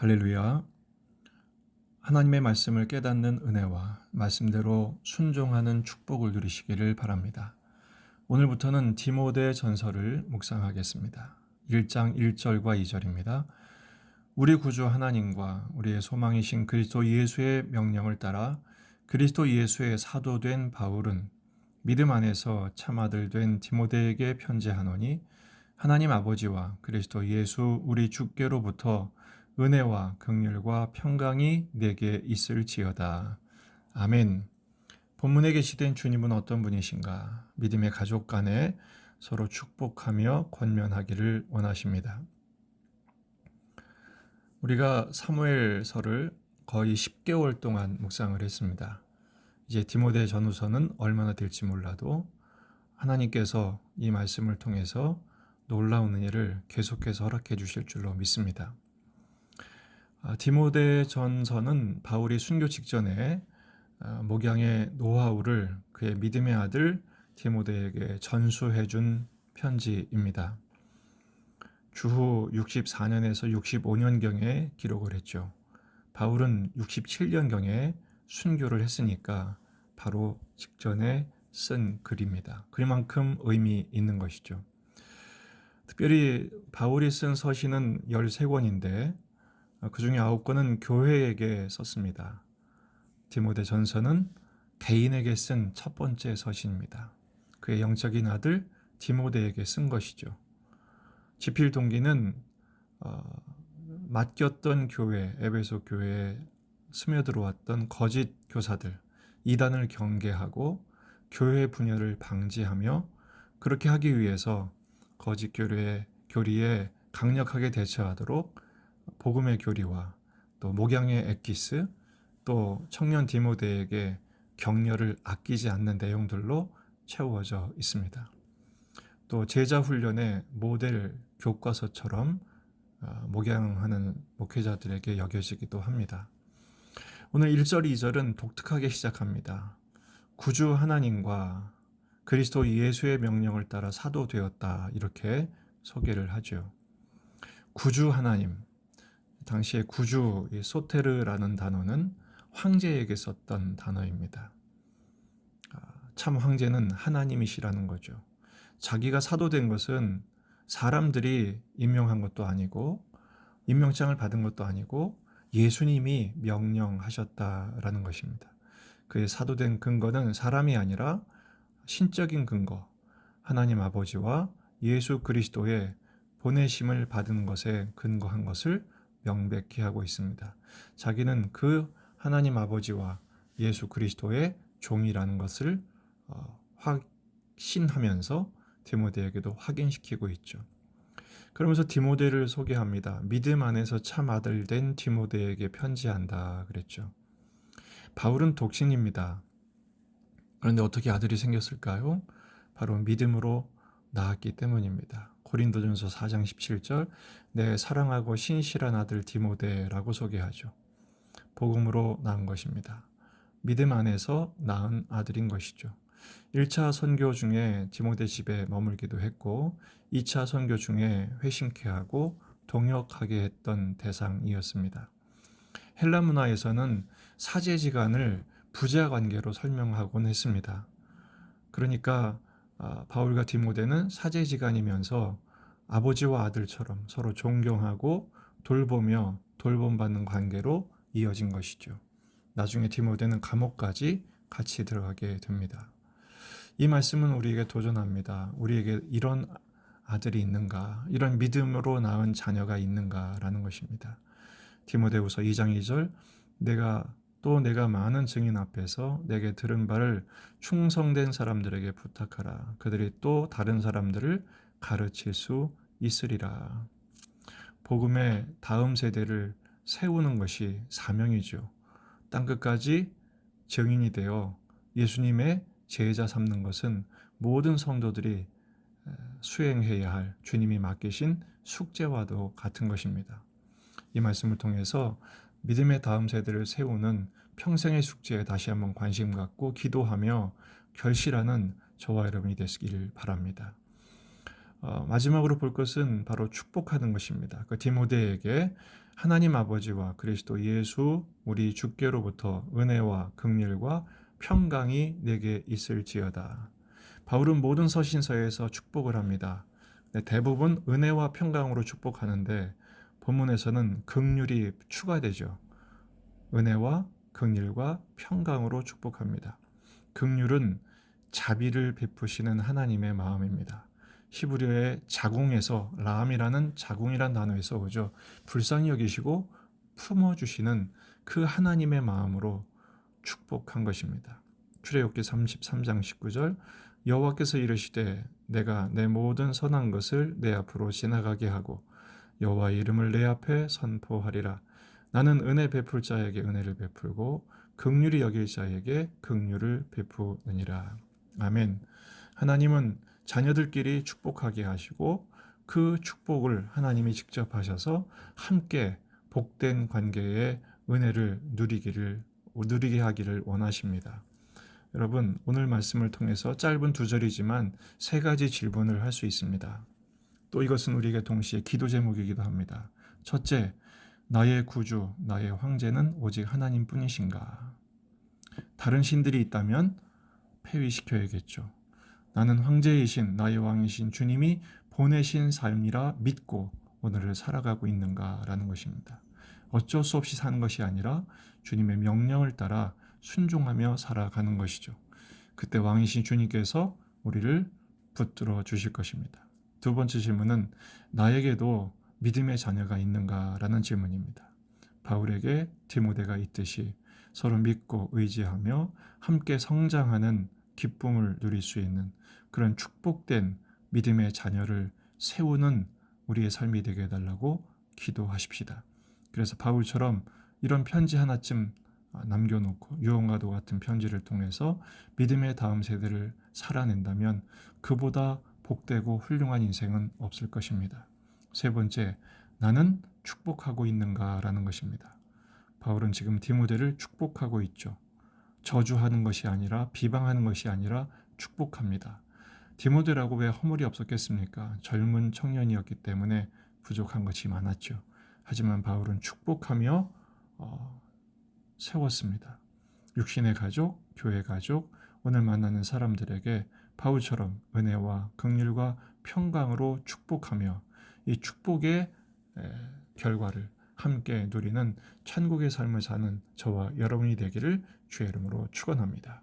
할렐루야. 하나님의 말씀을 깨닫는 은혜와 말씀대로 순종하는 축복을 누리시기를 바랍니다. 오늘부터는 디모데 전서를 묵상하겠습니다. 1장 1절과 2절입니다. 우리 구주 하나님과 우리의 소망이신 그리스도 예수의 명령을 따라 그리스도 예수의 사도된 바울은 믿음 안에서 참아들 된 디모데에게 편지하노니 하나님 아버지와 그리스도 예수 우리 주께로부터 은혜와 긍휼과 평강이 내게 있을지어다. 아멘. 본문에 계시된 주님은 어떤 분이신가? 믿음의 가족 간에 서로 축복하며 권면하기를 원하십니다. 우리가 사무엘서를 거의 10개월 동안 묵상을 했습니다. 이제 디모데 전후서는 얼마나 될지 몰라도 하나님께서 이 말씀을 통해서 놀라운 은혜를 계속해서 허락해 주실 줄로 믿습니다. 디모데 전서는 바울이 순교 직전에 목양의 노하우를 그의 믿음의 아들 디모데에게 전수해 준 편지입니다. 주후 64년에서 65년경에 기록을 했죠. 바울은 67년경에 순교를 했으니까 바로 직전에 쓴 글입니다. 그만큼 의미 있는 것이죠. 특별히 바울이 쓴 서신은 13권인데 그 중에 9권은 교회에게 썼습니다. 디모데 전서는 개인에게 쓴 첫 번째 서신입니다. 그의 영적인 아들 디모데에게 쓴 것이죠. 지필 동기는 맡겼던 교회, 에베소 교회에 스며들어왔던 거짓 교사들, 이단을 경계하고 교회 분열을 방지하며 그렇게 하기 위해서 거짓 교리에 강력하게 대처하도록 복음의 교리와 또 목양의 엑기스, 또 청년 디모데에게 격려를 아끼지 않는 내용들로 채워져 있습니다. 또 제자 훈련의 모델 교과서처럼 목양하는 목회자들에게 여겨지기도 합니다. 오늘 1절, 2절은 독특하게 시작합니다. 구주 하나님과 그리스도 예수의 명령을 따라 사도 되었다, 이렇게 소개를 하죠. 구주 하나님, 당시에 구주, 소테르라는 단어는 황제에게 썼던 단어입니다. 참 황제는 하나님이시라는 거죠. 자기가 사도된 것은 사람들이 임명한 것도 아니고 임명장을 받은 것도 아니고 예수님이 명령하셨다라는 것입니다. 그의 사도된 근거는 사람이 아니라 신적인 근거, 하나님 아버지와 예수 그리스도의 보내심을 받은 것에 근거한 것을 명백히 하고 있습니다. 자기는 그 하나님 아버지와 예수 그리스도의 종이라는 것을 확신하면서 디모데에게도 확인시키고 있죠. 그러면서 디모데를 소개합니다. 믿음 안에서 참 아들 된 디모데에게 편지한다 그랬죠. 바울은 독신입니다. 그런데 어떻게 아들이 생겼을까요? 바로 믿음으로 낳았기 때문입니다. 고린도전서 4장 17절, 내 사랑하고 신실한 아들 디모데라고 소개하죠. 복음으로 낳은 것입니다. 믿음 안에서 낳은 아들인 것이죠. 1차 선교 중에 디모데 집에 머물기도 했고 2차 선교 중에 회심케 하고 동역하게 했던 대상이었습니다. 헬라 문화에서는 사제지간을 부자관계로 설명하곤 했습니다. 그러니까 바울과 디모데는 사제지간이면서 아버지와 아들처럼 서로 존경하고 돌보며 돌봄받는 관계로 이어진 것이죠. 나중에 디모데는 감옥까지 같이 들어가게 됩니다. 이 말씀은 우리에게 도전합니다. 우리에게 이런 아들이 있는가, 이런 믿음으로 낳은 자녀가 있는가라는 것입니다. 디모데후서 2장 2절, 내가 많은 증인 앞에서 내게 들은 바를 충성된 사람들에게 부탁하라. 그들이 또 다른 사람들을 가르칠 수 있으리라. 복음의 다음 세대를 세우는 것이 사명이죠. 땅끝까지 증인이 되어 예수님의 제자 삼는 것은 모든 성도들이 수행해야 할 주님이 맡기신 숙제와도 같은 것입니다. 이 말씀을 통해서 믿음의 다음 세대를 세우는 평생의 숙제에 다시 한번 관심 갖고 기도하며 결실하는 저와 여러분이 되시길 바랍니다. 마지막으로 볼 것은 바로 축복하는 것입니다. 그 디모데에게 하나님 아버지와 그리스도 예수 우리 주께로부터 은혜와 긍휼과 평강이 내게 있을지어다. 바울은 모든 서신서에서 축복을 합니다. 대부분 은혜와 평강으로 축복하는데 본문에서는 긍휼이 추가되죠. 은혜와 긍휼과 평강으로 축복합니다. 긍휼은 자비를 베푸시는 하나님의 마음입니다. 히브리어의 자궁에서 라함이라는 자궁이란 단어에서 오죠. 불쌍히 여기시고 품어주시는 그 하나님의 마음으로 축복한 것입니다. 출애굽기 33장 19절 여호와께서 이르시되 내가 내 모든 선한 것을 내 앞으로 지나가게 하고 여호와의 이름을 내 앞에 선포하리라. 나는 은혜 베풀 자에게 은혜를 베풀고 긍휼히 여길 자에게 긍휼을 베푸느니라. 아멘. 하나님은 자녀들끼리 축복하게 하시고 그 축복을 하나님이 직접 하셔서 함께 복된 관계의 은혜를 누리게 하기를 원하십니다. 여러분, 오늘 말씀을 통해서 짧은 2절이지만 3가지 질문을 할 수 있습니다. 또 이것은 우리에게 동시에 기도 제목이기도 합니다. 첫째, 나의 구주, 나의 황제는 오직 하나님뿐이신가? 다른 신들이 있다면 폐위시켜야겠죠. 나는 황제이신 나의 왕이신 주님이 보내신 삶이라 믿고 오늘을 살아가고 있는가라는 것입니다. 어쩔 수 없이 사는 것이 아니라 주님의 명령을 따라 순종하며 살아가는 것이죠. 그때 왕이신 주님께서 우리를 붙들어 주실 것입니다. 2번째 질문은 나에게도 믿음의 자녀가 있는가라는 질문입니다. 바울에게 디모데가 있듯이 서로 믿고 의지하며 함께 성장하는 기쁨을 누릴 수 있는 그런 축복된 믿음의 자녀를 세우는 우리의 삶이 되게 해달라고 기도하십시다. 그래서 바울처럼 이런 편지 하나쯤 남겨놓고 유언과도 같은 편지를 통해서 믿음의 다음 세대를 살아낸다면 그보다 복되고 훌륭한 인생은 없을 것입니다. 3번째, 나는 축복하고 있는가라는 것입니다. 바울은 지금 디모데를 축복하고 있죠. 저주하는 것이 아니라 비방하는 것이 아니라 축복합니다. 디모데라고 왜 허물이 없었겠습니까? 젊은 청년이었기 때문에 부족한 것이 많았죠. 하지만 바울은 축복하며 세웠습니다. 육신의 가족, 교회 가족, 오늘 만나는 사람들에게 바울처럼 은혜와 긍휼과 평강으로 축복하며 이 축복의 결과를 함께 누리는 천국의 삶을 사는 저와 여러분이 되기를 주의 이름으로 축원합니다.